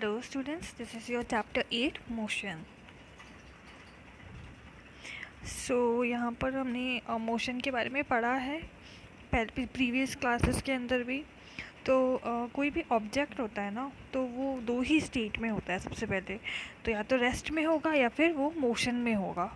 Hello students, this is your chapter 8 motion. यहाँ पर हमने मोशन के बारे में पढ़ा है प्रीवियस क्लासेस के अंदर भी। कोई भी ऑब्जेक्ट होता है ना, तो वो दो ही स्टेट में होता है सबसे पहले। तो या तो रेस्ट में होगा या फिर वो मोशन में होगा।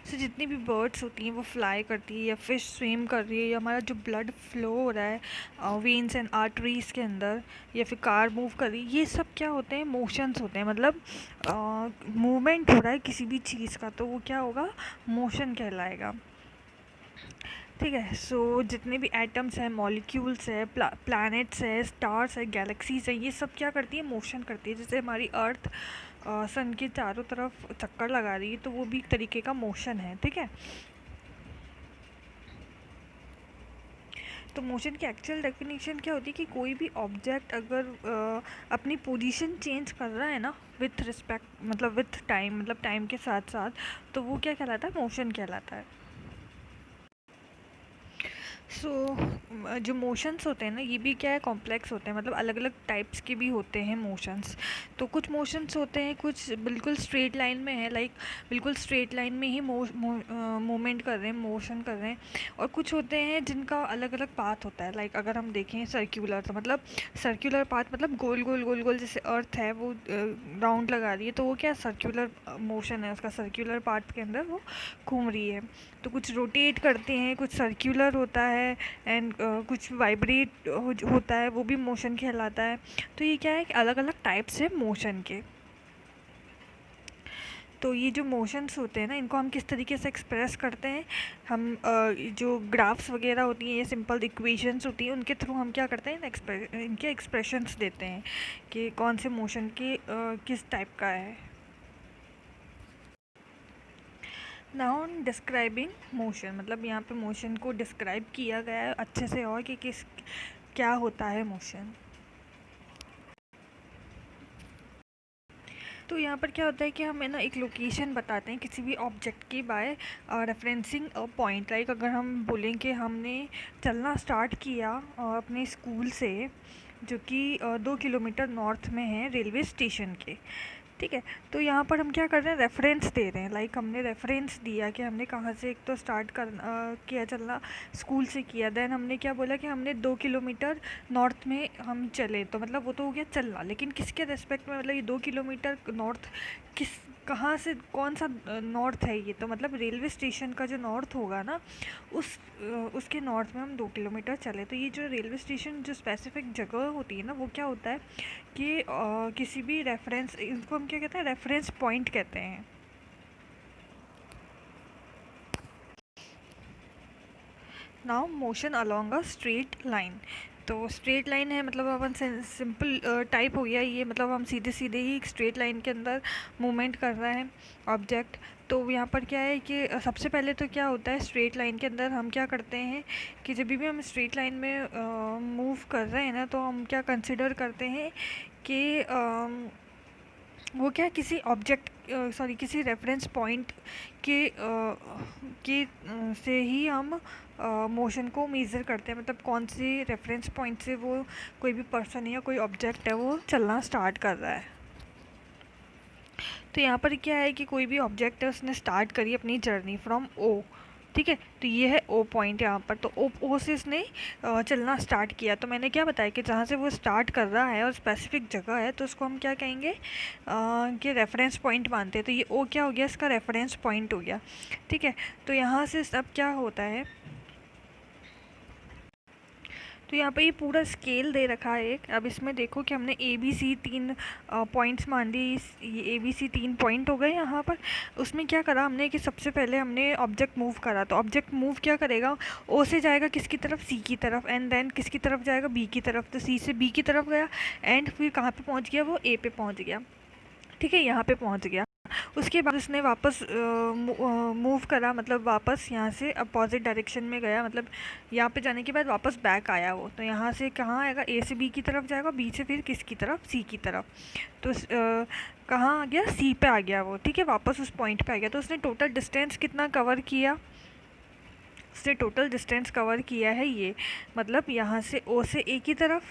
जितनी भी बर्ड्स होती हैं वो फ्लाई करती है या फिश स्विम कर रही है, या हमारा जो ब्लड फ्लो हो रहा है वेन्स एंड आर्टरीज के अंदर, या फिर कार मूव कर रही है, ये सब क्या होते हैं? मोशंस होते हैं। मतलब मूवमेंट हो रहा है किसी भी चीज़ का, तो वो क्या होगा? मोशन कहलाएगा। ठीक है। जितने भी एटम्स हैं, मॉलिक्यूल्स है, प्लैनेट्स है, स्टार्स है, गैलेक्सीज है, ये सब क्या करती है? मोशन करती है। जैसे हमारी अर्थ सन के चारों तरफ चक्कर लगा रही है, तो वो भी एक तरीके का मोशन है। ठीक है। तो मोशन की एक्चुअल डेफिनेशन क्या होती है कि कोई भी ऑब्जेक्ट अगर अपनी पोजीशन चेंज कर रहा है ना, विथ रिस्पेक्ट मतलब विथ टाइम, मतलब टाइम के साथ साथ, तो वो क्या कहलाता है? मोशन कहलाता है। जो मोशंस होते हैं ना, ये भी क्या है? कॉम्प्लेक्स होते हैं। मतलब अलग अलग टाइप्स के भी होते हैं मोशंस। तो कुछ मोशंस होते हैं, कुछ बिल्कुल स्ट्रेट लाइन में है, लाइक बिल्कुल स्ट्रेट लाइन में ही मूवमेंट कर रहे हैं, मोशन कर रहे हैं। और कुछ होते हैं जिनका अलग अलग पाथ होता है। लाइक अगर हम देखें सर्क्यूलर, तो मतलब सर्क्यूलर पाथ मतलब गोल गोल गोल गोल, जैसे अर्थ है वो राउंड लगा रही है, तो वो क्या सर्क्यूलर मोशन है उसका, सर्क्यूलर पाथ के अंदर वो घूम रही है। तो कुछ रोटेट करते हैं, कुछ सर्क्यूलर होता है, एंड कुछ वाइब्रेट होता है, वो भी मोशन कहलाता है। तो ये क्या है कि अलग अलग टाइप्स है मोशन के। तो ये जो मोशंस होते हैं ना, इनको हम किस तरीके से एक्सप्रेस करते हैं? हम जो ग्राफ्स वगैरह होती हैं, ये सिंपल इक्वेशंस होती हैं, उनके थ्रू हम क्या करते हैं? इनके एक्सप्रेशंस देते हैं कि कौन से मोशन के किस टाइप का है। नाउ डिस्क्राइबिंग मोशन, मतलब यहाँ पे मोशन को डिस्क्राइब किया गया है अच्छे से, और कि किस क्या होता है मोशन। तो यहाँ पर क्या होता है कि हमें ना एक लोकेशन बताते हैं किसी भी ऑब्जेक्ट की by referencing a point. Like अगर हम बोलें कि हमने चलना स्टार्ट किया अपने स्कूल से, जो कि 2 किलोमीटर नॉर्थ में है रेलवे स्टेशन के। ठीक है। तो यहाँ पर हम क्या कर रहे हैं? रेफरेंस दे रहे हैं। लाइक हमने रेफरेंस दिया कि हमने कहाँ से एक तो स्टार्ट किया चलना, स्कूल से किया। देन हमने क्या बोला कि हमने 2 किलोमीटर नॉर्थ में हम चले, तो मतलब वो तो हो गया चलना, लेकिन किसके रेस्पेक्ट में? मतलब ये 2 किलोमीटर नॉर्थ किस, कहाँ से, कौन सा नॉर्थ है ये? तो मतलब रेलवे स्टेशन का जो नॉर्थ होगा ना, उसके नॉर्थ में हम 2 किलोमीटर चले। तो ये जो रेलवे स्टेशन जो स्पेसिफिक जगह होती है ना, वो क्या होता है कि किसी भी रेफरेंस, इसको हम क्या कहते हैं? रेफरेंस पॉइंट कहते हैं। Now motion along a straight line. तो स्ट्रेट लाइन है, मतलब अपन सिंपल टाइप हो गया ये, मतलब हम सीधे सीधे ही एक स्ट्रेट लाइन के अंदर मूवमेंट कर रहा है ऑब्जेक्ट। तो यहाँ पर क्या है कि सबसे पहले तो क्या होता है, स्ट्रेट लाइन के अंदर हम क्या करते हैं कि जब भी हम स्ट्रेट लाइन में मूव कर रहे हैं ना, तो हम क्या कंसिडर करते हैं कि वो क्या, किसी ऑब्जेक्ट सॉरी किसी रेफरेंस पॉइंट से ही हम मोशन को मेज़र करते हैं। मतलब कौन से रेफरेंस पॉइंट से वो कोई भी पर्सन या कोई ऑब्जेक्ट है वो चलना स्टार्ट कर रहा है। तो यहाँ पर क्या है कि कोई भी ऑब्जेक्ट है, उसने स्टार्ट करी अपनी जर्नी फ्रॉम ओ। ठीक है। तो ये है ओ पॉइंट यहाँ पर। तो ओ से इसने चलना स्टार्ट किया। तो मैंने क्या बताया कि जहाँ से वो स्टार्ट कर रहा है और स्पेसिफिक जगह है, तो उसको हम क्या कहेंगे कि रेफरेंस पॉइंट मानते हैं। तो ये ओ क्या हो गया? इसका रेफरेंस पॉइंट हो गया। ठीक है। तो यहाँ से अब क्या होता है, तो यहाँ पे ये पूरा स्केल दे रखा है एक। अब इसमें देखो कि हमने ए बी सी 3 पॉइंट्स मान लिए। ये ए बी सी 3 पॉइंट हो गए यहाँ पर। उसमें क्या करा हमने कि सबसे पहले हमने ऑब्जेक्ट मूव करा। तो ऑब्जेक्ट मूव क्या करेगा? ओ से जाएगा किसकी तरफ? सी की तरफ, एंड देन किसकी तरफ जाएगा? बी की तरफ। तो सी से बी की तरफ गया, एंड फिर कहाँ पे पहुँच गया? वो ए पे पहुँच गया। ठीक है, यहाँ पे पहुँच गया। उसके बाद उसने वापस मूव करा, मतलब वापस यहाँ से अपोजिट डायरेक्शन में गया। मतलब यहाँ पे जाने के बाद वापस बैक आया वो। तो यहाँ से कहाँ आएगा? ए से बी की तरफ जाएगा, बी से फिर किसकी तरफ? सी की तरफ। तो कहाँ आ गया? सी पे आ गया वो। ठीक है, वापस उस पॉइंट पे आ गया। तो उसने टोटल डिस्टेंस कितना कवर किया? उसने टोटल डिस्टेंस कवर किया है ये, मतलब यहाँ से ओ से ए की तरफ,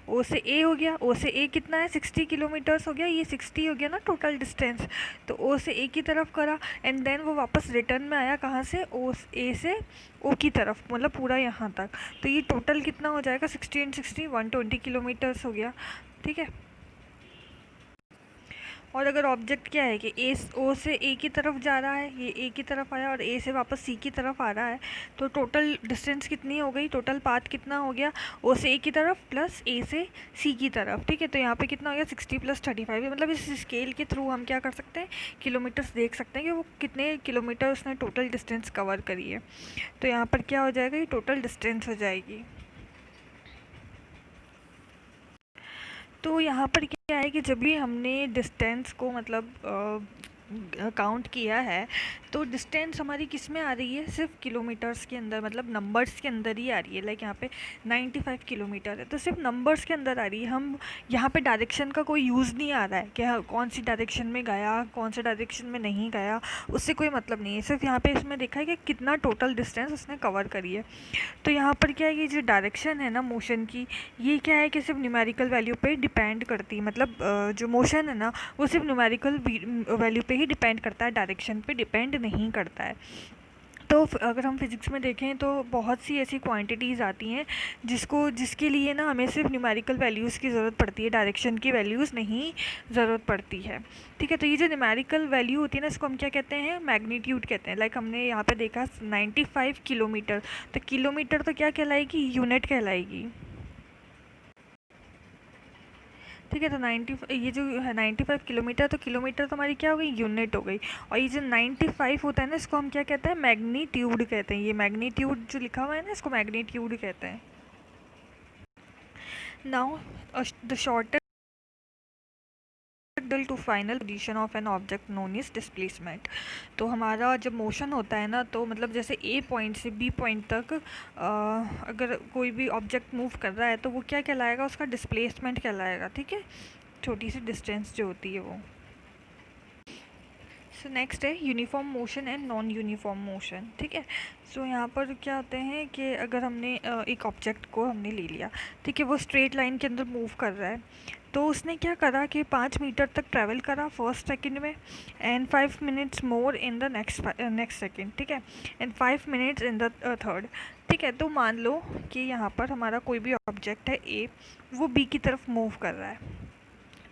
ओ से ए हो गया, ओ से ए कितना है 60 किलोमीटर्स हो गया, ये 60 हो गया ना टोटल डिस्टेंस। तो ओ से ए की तरफ करा एंड देन वो वापस रिटर्न में आया कहाँ से, ओ ए से ओ की तरफ, मतलब पूरा यहाँ तक। तो ये टोटल कितना हो जाएगा 60 एंड 60 120 किलोमीटर्स हो गया, ठीक है। और अगर ऑब्जेक्ट क्या है कि ए ओ से ए की तरफ जा रहा है, ये ए की तरफ आया और ए से वापस सी की तरफ आ रहा है, तो टोटल डिस्टेंस कितनी हो गई, टोटल पाथ कितना हो गया, ओ से ए की तरफ प्लस ए से सी की तरफ, ठीक है। तो यहाँ पे कितना हो गया 60 + 35, मतलब इस स्केल के थ्रू हम क्या कर सकते हैं, किलोमीटर्स देख सकते हैं कि वो कितने किलोमीटर उसने टोटल डिस्टेंस कवर करी है। तो यहाँ पर क्या हो जाएगा, ये टोटल डिस्टेंस हो जाएगी। तो यहाँ पर क्या है कि जब भी हमने डिस्टेंस को मतलब काउंट किया है, तो डिस्टेंस हमारी किस में आ रही है, सिर्फ किलोमीटर्स के अंदर, मतलब नंबर्स के अंदर ही आ रही है। लाइक यहाँ पे 95 किलोमीटर है, तो सिर्फ नंबर्स के अंदर आ रही है। हम यहाँ पे डायरेक्शन का कोई यूज़ नहीं आ रहा है कि हाँ कौन सी डायरेक्शन में गया, कौन से डायरेक्शन में नहीं गया, उससे कोई मतलब नहीं है। सिर्फ यहाँ पे इसमें देखा है कि कितना टोटल डिस्टेंस उसने कवर करी है। तो यहाँ पर क्या है कि जो डायरेक्शन है ना मोशन की, ये क्या है कि सिर्फ न्यूमेरिकल वैल्यू पे डिपेंड करती है, मतलब जो मोशन है ना वो सिर्फ न्यूमेरिकल वैल्यू पे ही डिपेंड करता है, डायरेक्शन पे डिपेंड नहीं करता है। तो अगर हम फिज़िक्स में देखें तो बहुत सी ऐसी क्वांटिटीज़ आती हैं जिसके लिए ना हमें सिर्फ न्यूमेरिकल वैल्यूज़ की ज़रूरत पड़ती है, डायरेक्शन की वैल्यूज़ नहीं ज़रूरत पड़ती है, ठीक है। तो ये जो न्यूमेरिकल वैल्यू होती है ना, इसको हम क्या कहते हैं, मैग्नीट्यूड कहते हैं। लाइक हमने यहाँ पे देखा 95 किलोमीटर, तो किलोमीटर तो क्या कहलाएगी, यूनिट कहलाएगी, ठीक है। तो 90, ये जो है 95 किलोमीटर, तो किलोमीटर तो हमारी क्या हो गई, यूनिट हो गई। और ये जो 95 होता है ना, इसको हम क्या कहते हैं, मैग्नीट्यूड कहते हैं। ये मैग्नीट्यूड जो लिखा हुआ है ना, इसको मैग्नीट्यूड कहते हैं। Now the shortest to final position of an object known is displacement. तो हमारा जब मोशन होता है ना, तो मतलब जैसे ए पॉइंट से बी पॉइंट तक अगर कोई भी ऑब्जेक्ट मूव कर रहा है तो वो क्या कहलाएगा, उसका डिस्प्लेसमेंट कहलाएगा, ठीक है, छोटी सी डिस्टेंस जो होती है वो। सो नेक्स्ट है uniform motion and non uniform motion, ठीक है। सो यहाँ पर क्या होते हैं कि अगर हमने एक ऑब्जेक्ट को हमने ले लिया, ठीक है, वो स्ट्रेट लाइन के अंदर मूव कर रहा है, तो उसने क्या करा कि 5 मीटर तक ट्रैवल करा फर्स्ट सेकंड में, and 5 minutes more in the next second, ठीक है, and 5 minutes in the third, ठीक है। तो मान लो कि यहाँ पर हमारा कोई भी ऑब्जेक्ट है ए, वो बी की तरफ मूव कर रहा है,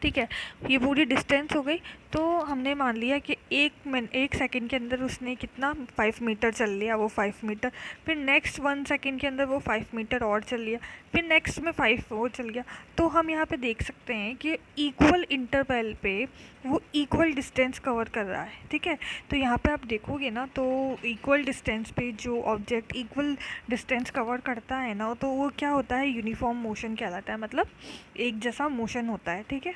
ठीक है, ये पूरी डिस्टेंस हो गई। तो हमने मान लिया कि एक सेकंड के अंदर उसने कितना 5 मीटर चल लिया, वो 5 मीटर, फिर नेक्स्ट 1 सेकंड के अंदर वो 5 मीटर और चल लिया, फिर नेक्स्ट में 5 और चल गया। तो हम यहाँ पे देख सकते हैं कि इक्वल इंटरवल पे वो इक्वल डिस्टेंस कवर कर रहा है, ठीक है। तो यहाँ पे आप देखोगे ना, तो इक्वल डिस्टेंस पे जो ऑब्जेक्ट इक्वल डिस्टेंस कवर करता है ना, तो वो क्या होता है, यूनिफॉर्म मोशन कहलाता है, मतलब एक जैसा मोशन होता है, ठीक है।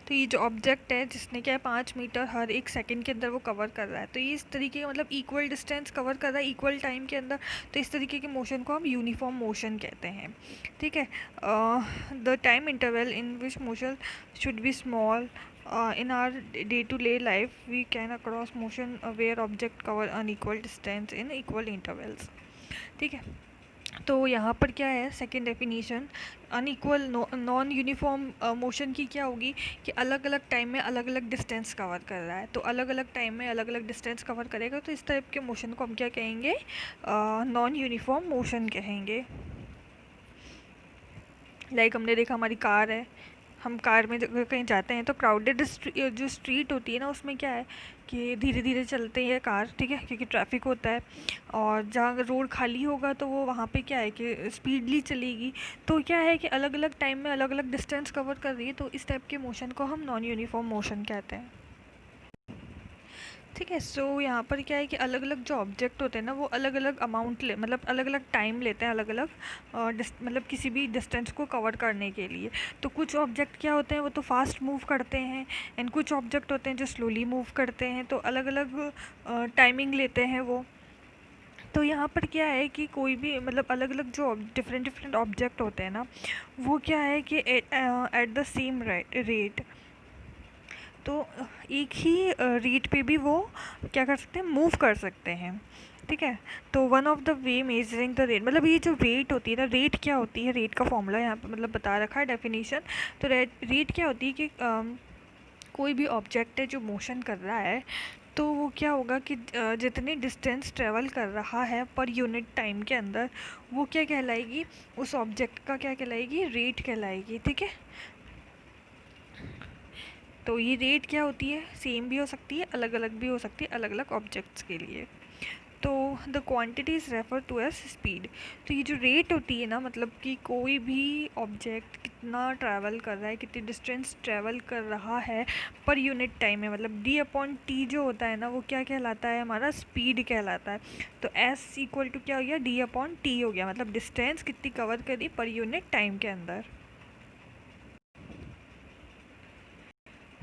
तो ये जो ऑब्जेक्ट है जिसने क्या है 5 मीटर हर एक सेकंड के अंदर वो कवर कर रहा है, तो ये इस तरीके का मतलब इक्वल डिस्टेंस कवर कर रहा है इक्वल टाइम के अंदर, तो इस तरीके के मोशन को हम यूनिफॉर्म मोशन कहते हैं, ठीक है। The time interval in which motion should be small in our day-to-day life we can across motion where object cover unequal distance in equal intervals, ठीक है। तो यहाँ पर क्या है, second definition unequal non uniform motion की क्या होगी कि अलग अलग टाइम में अलग अलग डिस्टेंस कवर कर रहा है, तो अलग अलग टाइम में अलग अलग डिस्टेंस कवर करेगा, तो इस टाइप के मोशन को हम क्या कहेंगे, नॉन यूनिफॉर्म मोशन कहेंगे। लाइक हमने देखा हमारी कार है, हम कार में जब कहीं जाते हैं तो क्राउडेड जो स्ट्रीट होती है ना, उसमें क्या है कि धीरे धीरे चलते हैं कार, ठीक है, क्योंकि ट्रैफिक होता है, और जहाँ रोड खाली होगा तो वो वहाँ पे क्या है कि स्पीडली चलेगी। तो क्या है कि अलग अलग टाइम में अलग अलग डिस्टेंस कवर कर रही है, तो इस टाइप के मोशन को हम नॉन यूनिफॉर्म मोशन कहते हैं, ठीक है। सो यहाँ पर क्या है कि अलग अलग जो ऑब्जेक्ट होते हैं ना, वो अलग अलग अमाउंट मतलब अलग अलग टाइम लेते हैं, अलग अलग मतलब किसी भी डिस्टेंस को कवर करने के लिए। तो कुछ ऑब्जेक्ट क्या होते हैं, वो तो फास्ट मूव करते हैं, एंड कुछ ऑब्जेक्ट होते हैं जो स्लोली मूव करते हैं, तो अलग अलग टाइमिंग लेते हैं वो। तो यहाँ पर क्या है कि कोई भी मतलब अलग अलग जो डिफरेंट डिफरेंट ऑब्जेक्ट होते हैं ना, वो क्या है कि एट द सेम रेट, तो तो एक ही रेट पे भी वो क्या कर सकते हैं, मूव कर सकते हैं। ठीक है, तो one of the way measuring the rate, मतलब ये जो रेट होती है ना, रेट क्या होती है, रेट का फॉर्मूला यहाँ पे मतलब बता रखा है डेफिनेशन। तो रेट क्या होती है कि कोई भी ऑब्जेक्ट है जो मोशन कर रहा है, तो वो क्या होगा कि जितनी डिस्टेंस ट्रेवल कर रहा है पर यूनिट टाइम के अंदर, वो क्या कहलाएगी, उस ऑब्जेक्ट का क्या कहलाएगी, रेट कहलाएगी। ठीक है, तो ये रेट क्या होती है, सेम भी हो सकती है, अलग अलग भी हो सकती है, अलग अलग ऑब्जेक्ट्स के लिए। तो the quantity is refer to as speed. तो ये जो रेट होती है ना, मतलब कि कोई भी ऑब्जेक्ट कितना ट्रैवल कर रहा है, कितनी डिस्टेंस ट्रैवल कर रहा है पर यूनिट टाइम में, मतलब डी अपॉन टी जो होता है ना, वो क्या कहलाता है, हमारा स्पीड कहलाता है। तो एस इक्वल टू क्या हो गया, डी अपॉन टी हो गया, मतलब डिस्टेंस कितनी कवर करी पर यूनिट टाइम के अंदर।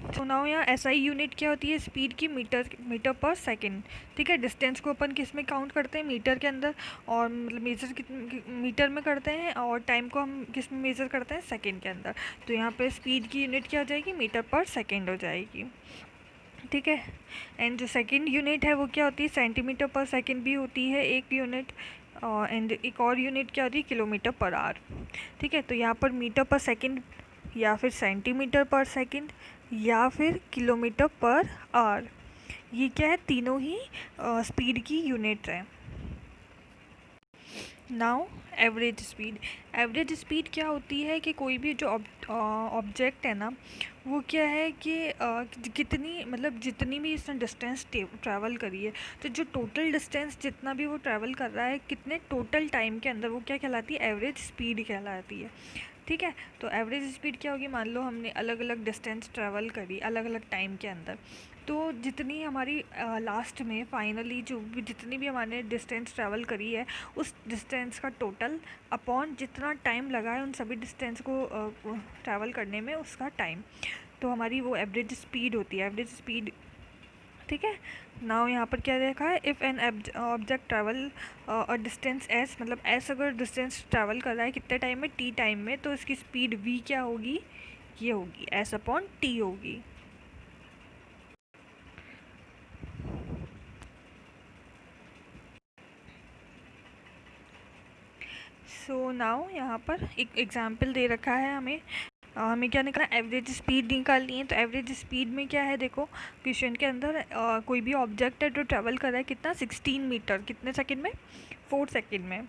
तो नाउ यहाँ एसआई यूनिट क्या होती है, स्पीड की, मीटर पर सेकंड। ठीक है, डिस्टेंस को अपन किस में काउंट करते हैं, मीटर के अंदर, और मतलब मीटर में करते हैं, और टाइम को हम किस में मेज़र करते हैं, सेकंड के अंदर। तो यहाँ पे स्पीड की यूनिट क्या हो जाएगी, मीटर पर सेकंड हो जाएगी। ठीक है, एंड जो सेकंड यूनिट है वो क्या होती है, सेंटीमीटर पर सेकंड भी होती है एक यूनिट, एंड एक और यूनिट क्या होती है, किलोमीटर पर आवर। ठीक है, तो यहाँ पर मीटर पर सेकंड, या फिर सेंटीमीटर पर सेकंड, या फिर किलोमीटर पर आवर, ये क्या है, तीनों ही स्पीड की यूनिट है। नाउ एवरेज स्पीड क्या होती है कि कोई भी जो ऑब्जेक्ट है ना, वो क्या है कि कितनी, मतलब जितनी भी इसने डिस्टेंस ट्रैवल करी है, तो जो टोटल डिस्टेंस जितना भी वो ट्रैवल कर रहा है कितने टोटल टाइम के अंदर, वो क्या कहलाती है, एवरेज स्पीड कहलाती है। ठीक है, तो एवरेज स्पीड क्या होगी, मान लो हमने अलग अलग डिस्टेंस ट्रैवल करी अलग अलग टाइम के अंदर, तो जितनी हमारी लास्ट में फाइनली जो भी जितनी भी हमारे डिस्टेंस ट्रैवल करी है, उस डिस्टेंस का टोटल अपॉन जितना टाइम लगा है उन सभी डिस्टेंस को ट्रैवल करने में, उसका टाइम, तो हमारी वो एवरेज स्पीड होती है, एवरेज स्पीड। ठीक है, नाउ यहाँ पर क्या देखा है, if an object travel a distance S, मतलब एस अगर डिस्टेंस ट्रैवल कर रहा है कितने टाइम में, टी टाइम में, तो इसकी स्पीड वी क्या होगी, ये होगी एस अपॉन टी होगी। सो नाउ यहाँ पर एक एग्जाम्पल दे रखा है हमें, हमें क्या निकला, एवरेज स्पीड निकालनी है। तो एवरेज स्पीड में क्या है, देखो क्वेश्चन के अंदर कोई भी ऑब्जेक्ट है जो ट्रैवल कर रहा है कितना, 16 मीटर, कितने सेकंड में, 4 सेकंड में,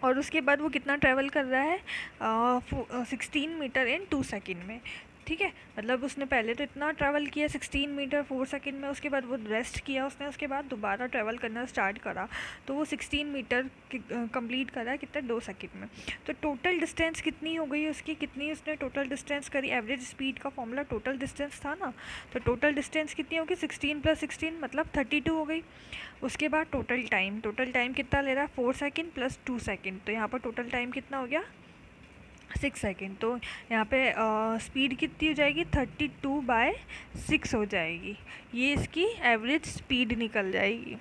और उसके बाद वो कितना ट्रैवल कर रहा है, 16 मीटर इन 2 सेकंड में। ठीक है, मतलब उसने पहले तो इतना ट्रैवल किया 16 मीटर 4 सेकंड में, उसके बाद वो रेस्ट किया उसने, उसके बाद दोबारा ट्रैवल करना स्टार्ट करा, तो वो 16 मीटर कंप्लीट करा कितना, 2 सेकंड में। तो टोटल डिस्टेंस कितनी हो गई उसकी, कितनी उसने टोटल डिस्टेंस करी, एवरेज स्पीड का फॉर्मूला टोटल डिस्टेंस था ना, तो टोटल डिस्टेंस कितनी होगी, 16 + 16 मतलब 32 हो गई। उसके बाद टोटल टाइम कितना ले रहा है, 4 सेकंड + 2 सेकंड, तो यहाँ पर टोटल टाइम कितना हो गया, 6 सेकंड। तो यहाँ पे स्पीड कितनी हो जाएगी, 32/6 हो जाएगी, ये इसकी एवरेज स्पीड निकल जाएगी।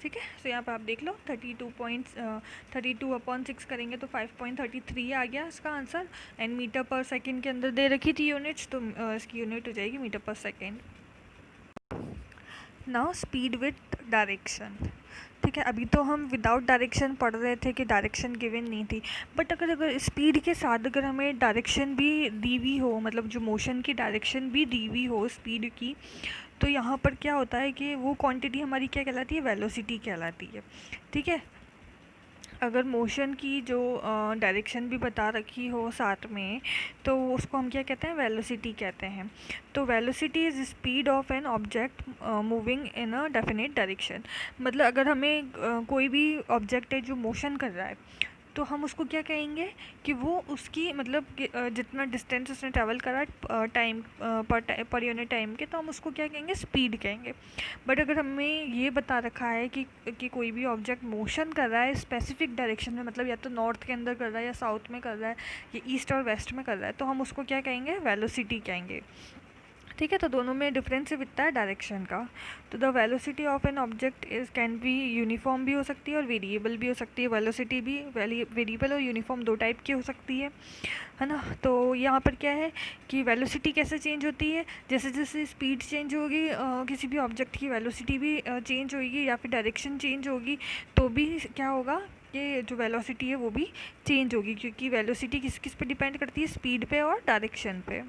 ठीक है, तो यहाँ पे आप देख लो 32/6 करेंगे तो 5.33 आ गया इसका आंसर, एंड मीटर पर सेकंड के अंदर दे रखी थी यूनिट्स, तो इसकी यूनिट हो जाएगी मीटर पर second. Now speed with direction. ठीक है, अभी तो हम विदाउट डायरेक्शन पढ़ रहे थे कि डायरेक्शन गिवन नहीं थी, बट अगर स्पीड के साथ अगर हमें डायरेक्शन भी दी हुई हो, मतलब जो मोशन की डायरेक्शन भी दी हुई हो स्पीड की, तो यहाँ पर क्या होता है कि वो क्वांटिटी हमारी क्या कहलाती है, वेलोसिटी कहलाती है। ठीक है, अगर मोशन की जो डायरेक्शन भी बता रखी हो साथ में, तो उसको हम क्या कहते हैं, वेलोसिटी कहते हैं। तो velocity is speed of an object moving in a definite direction, मतलब अगर हमें कोई भी ऑब्जेक्ट है जो मोशन कर रहा है, तो हम उसको क्या कहेंगे कि वो उसकी मतलब जितना डिस्टेंस उसने ट्रैवल करा टाइम पर यूनिट टाइम के, तो हम उसको क्या कहेंगे, स्पीड कहेंगे। बट अगर हमें ये बता रखा है कि कोई भी ऑब्जेक्ट मोशन कर रहा है स्पेसिफिक डायरेक्शन में, मतलब या तो नॉर्थ के अंदर कर रहा है, या साउथ में कर रहा है, या ईस्ट और वेस्ट में कर रहा है, तो हम उसको क्या कहेंगे, वेलोसिटी कहेंगे। ठीक है, तो दोनों में डिफरेंस सिर्फ इतना है डायरेक्शन का। तो the velocity of an object is can be uniform भी हो सकती है और वेरिएबल भी हो सकती है। वेलोसिटी भी वेरिएबल और यूनिफॉर्म दो टाइप की हो सकती है ना। तो यहाँ पर क्या है कि वेलोसिटी कैसे चेंज होती है, जैसे जैसे स्पीड चेंज होगी किसी भी ऑब्जेक्ट की वेलोसिटी भी चेंज होगी, या फिर डायरेक्शन चेंज होगी तो भी क्या होगा कि जो वेलोसिटी है वो भी चेंज होगी, क्योंकि वेलोसिटी किस किस पे डिपेंड करती है, स्पीड पे और डायरेक्शन पे।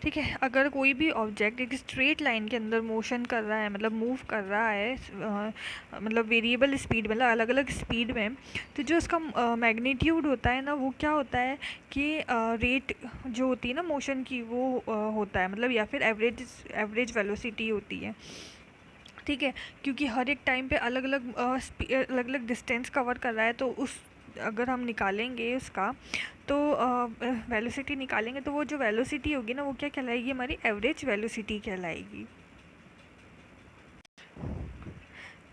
ठीक है, अगर कोई भी ऑब्जेक्ट एक स्ट्रेट लाइन के अंदर मोशन कर रहा है, मतलब मूव कर रहा है, मतलब वेरिएबल स्पीड, मतलब अलग अलग स्पीड में, तो जो उसका मैग्नीट्यूड होता है ना, वो क्या होता है कि रेट जो होती है ना मोशन की, वो होता है, मतलब या फिर एवरेज वेलोसिटी होती है। ठीक है, क्योंकि हर एक टाइम पे अलग अलग डिस्टेंस कवर कर रहा है, तो उस अगर हम निकालेंगे उसका, तो वेलोसिटी निकालेंगे, तो वो जो वेलोसिटी होगी ना वो क्या कहलाएगी, हमारी एवरेज वेलोसिटी कहलाएगी।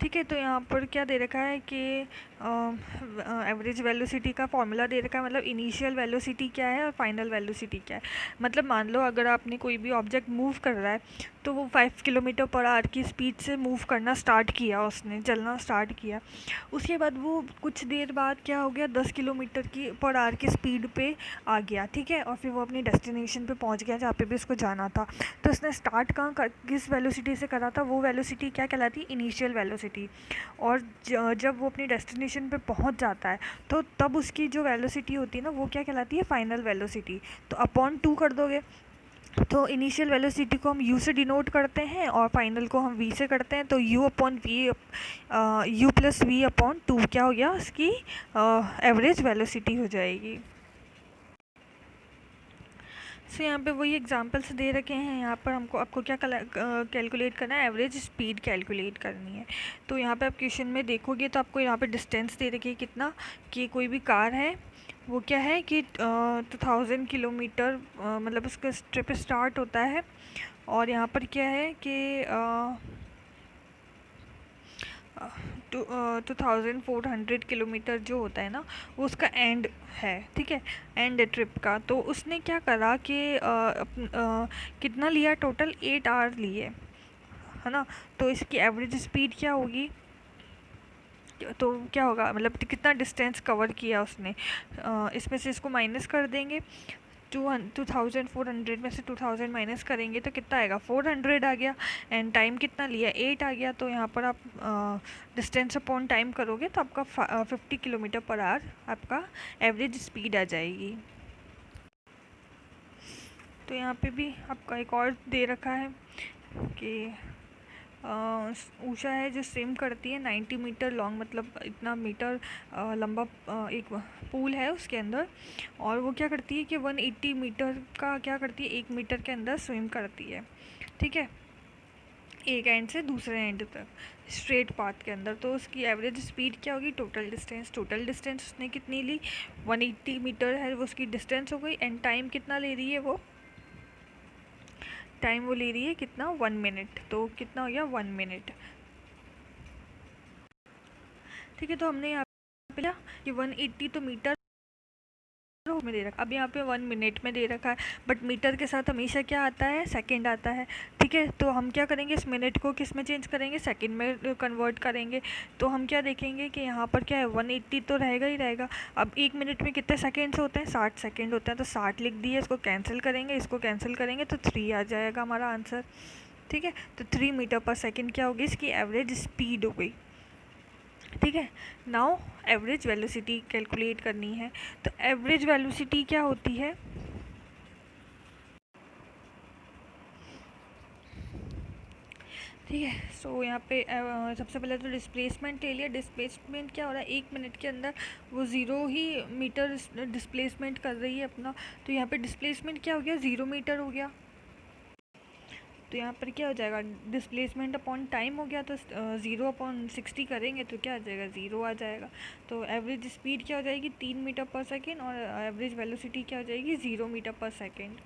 ठीक है, तो यहाँ पर क्या दे रखा है कि एवरेज वेलोसिटी का फॉर्मूला दे रखा है, मतलब इनिशियल वेलोसिटी क्या है और फाइनल वेलोसिटी क्या है। मतलब मान लो अगर आपने कोई भी ऑब्जेक्ट मूव कर रहा है, तो वो 5 किलोमीटर पर आवर की स्पीड से मूव करना स्टार्ट किया, उसने चलना स्टार्ट किया। उसके बाद वो कुछ देर बाद क्या हो गया, 10 किलोमीटर की पर आवर की स्पीड पे आ गया। ठीक है, और फिर वो अपनी डेस्टिनेशन पे पहुंच गया जहाँ पे भी उसको जाना था। तो उसने स्टार्ट किस वेलोसिटी से करा था, वो वेलोसिटी क्या कहलाती है, इनिशियल वेलोसिटी। और जब वो अपनी डेस्टिनेशन पे पहुंच जाता है, तो तब उसकी जो वेलोसिटी होती है ना, वो क्या कहलाती है, फाइनल वेलोसिटी। तो अपॉन 2 कर दोगे, तो इनिशियल वेलोसिटी को हम u से डिनोट करते हैं और फाइनल को हम v से करते हैं। तो u upon v, u plus v upon 2 क्या हो गया, उसकी एवरेज वेलोसिटी हो जाएगी। सो यहाँ पे वही एग्जांपल्स दे रखे हैं। यहाँ पर आपको क्या कैलकुलेट करना है, एवरेज स्पीड कैलकुलेट करनी है। तो यहाँ पे आप क्वेश्चन में देखोगे तो आपको यहाँ पे डिस्टेंस दे रखी है कितना, कि कोई भी कार है, वो क्या है कि 2000 किलोमीटर, मतलब उसका ट्रिप स्टार्ट होता है, और यहाँ पर क्या है कि 2400 किलोमीटर जो होता है ना, वो उसका एंड है। ठीक है, एंड है ट्रिप का। तो उसने क्या करा कि कितना लिया, टोटल 8 आवर लिए, है ना। तो इसकी एवरेज स्पीड क्या होगी, तो क्या होगा, मतलब कितना डिस्टेंस कवर किया उसने, इसमें से इसको माइनस कर देंगे। 2400 में से 2000 माइनस करेंगे तो कितना आएगा, 400 आ गया। एंड टाइम कितना लिया, 8 आ गया। तो यहाँ पर आप डिस्टेंस अपॉन टाइम करोगे तो आपका 50 किलोमीटर पर आवर आपका एवरेज स्पीड आ जाएगी। तो यहाँ पे भी आपका एक और दे रखा है कि ऊषा है जो स्विम करती है 90 मीटर लॉन्ग, मतलब इतना मीटर लंबा एक पूल है उसके अंदर, और वो क्या करती है कि 180 मीटर का क्या करती है, 1 मीटर के अंदर स्विम करती है। ठीक है, एक एंड से दूसरे एंड तक स्ट्रेट पाथ के अंदर। तो उसकी एवरेज स्पीड क्या होगी, टोटल डिस्टेंस उसने कितनी ली, 180 मीटर है वो उसकी डिस्टेंस हो गई। एंड टाइम कितना ले रही है वो, टाइम वो ले रही है कितना, 1 मिनट। तो कितना हो गया, 1 मिनट। ठीक है, तो हमने यहाँ पे लिया कि 180 तो मीटर में दे रखा, अब यहाँ पे 1 मिनट में दे रखा है, बट मीटर के साथ हमेशा क्या आता है, सेकंड आता है। ठीक है, तो हम क्या करेंगे, इस मिनट को किस में चेंज करेंगे, सेकंड में कन्वर्ट करेंगे। तो हम क्या देखेंगे कि यहाँ पर क्या है, 180 तो रहेगा ही रहेगा। अब 1 मिनट में कितने सेकेंड्स होते हैं, 60 सेकेंड होते हैं। तो 60 लिख दिए, इसको कैंसिल करेंगे, इसको कैंसिल करेंगे तो 3 आ जाएगा हमारा आंसर। ठीक है, तो 3 मीटर पर सेकेंड क्या होगी, इसकी एवरेज स्पीड हो गई। ठीक है, नाउ एवरेज वेलोसिटी कैलकुलेट करनी है। तो एवरेज वेलोसिटी क्या होती है, ठीक है। सो यहाँ पे सबसे पहले तो डिस्प्लेसमेंट ले लिया। डिस्प्लेसमेंट क्या हो रहा है, 1 मिनट के अंदर वो 0 ही मीटर डिस्प्लेसमेंट कर रही है अपना। तो यहाँ पे डिस्प्लेसमेंट क्या हो गया, 0 मीटर हो गया। तो यहाँ पर क्या हो जाएगा, डिस्प्लेसमेंट अपॉन टाइम हो गया। तो 0 अपॉन 60 करेंगे तो क्या आ जाएगा, 0 आ जाएगा। तो एवरेज स्पीड क्या हो जाएगी, 3 मीटर पर सेकेंड, और एवरेज वेलोसिटी क्या हो जाएगी, 0 मीटर पर सेकेंड।